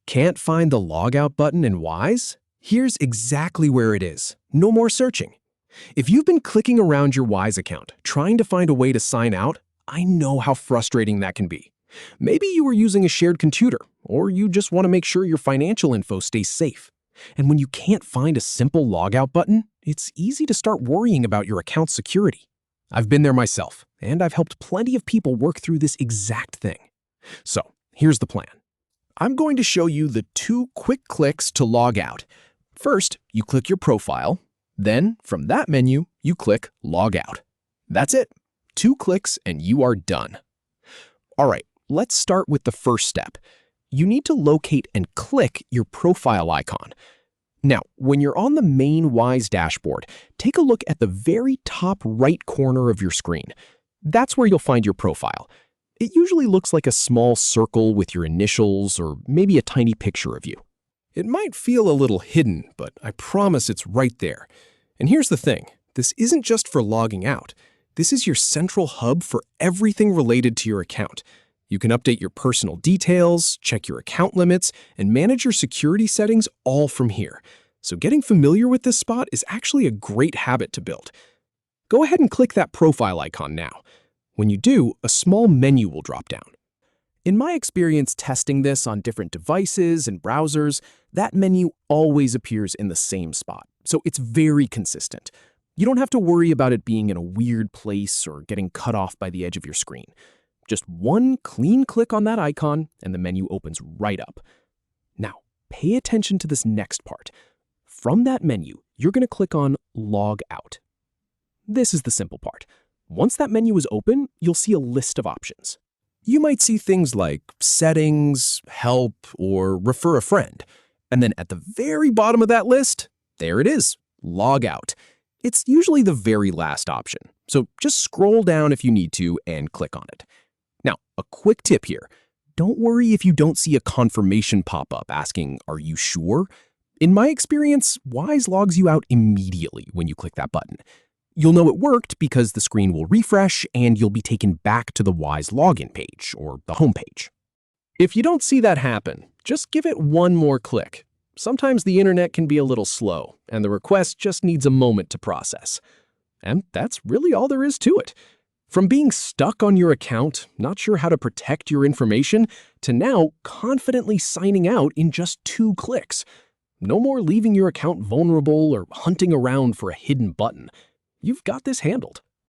Can't find the Logout button in Wise? Here's exactly where it is. No more searching. If you've been clicking around your Wise account, trying to find a way to sign out, I know how frustrating that can be. Maybe you were using a shared computer, or you just want to make sure your financial info stays safe. And when you can't find a simple Logout button, it's easy to start worrying about your account's security. I've been there myself, and I've helped plenty of people work through this exact thing. So, here's the plan. I'm going to show you the 2 quick clicks to log out. First, you click your profile. Then, from that menu, you click Log Out. That's it. 2 clicks and you are done. All right, let's start with the first step. You need to locate and click your profile icon. Now, when you're on the main Wise dashboard, take a look at the very top right corner of your screen. That's where you'll find your profile. It usually looks like a small circle with your initials or maybe a tiny picture of you. It might feel a little hidden, but I promise it's right there. And here's the thing, this isn't just for logging out. This is your central hub for everything related to your account. You can update your personal details, check your account limits, and manage your security settings all from here. So getting familiar with this spot is actually a great habit to build. Go ahead and click that profile icon now. When you do, a small menu will drop down. In my experience testing this on different devices and browsers, that menu always appears in the same spot, so it's very consistent. You don't have to worry about it being in a weird place or getting cut off by the edge of your screen. Just one clean click on that icon and the menu opens right up. Now, pay attention to this next part. From that menu, you're going to click on Log Out. This is the simple part. Once that menu is open, you'll see a list of options. You might see things like Settings, Help, or Refer a Friend. And then at the very bottom of that list, there it is, Log Out. It's usually the very last option, so just scroll down if you need to and click on it. Now, a quick tip here. Don't worry if you don't see a confirmation pop-up asking, "Are you sure?" In my experience, Wise logs you out immediately when you click that button. You'll know it worked because the screen will refresh and you'll be taken back to the Wise login page or the home page. If you don't see that happen, just give it one more click. Sometimes the internet can be a little slow and the request just needs a moment to process. And that's really all there is to it. From being stuck on your account, not sure how to protect your information, to now confidently signing out in just 2 clicks. No more leaving your account vulnerable or hunting around for a hidden button. You've got this handled.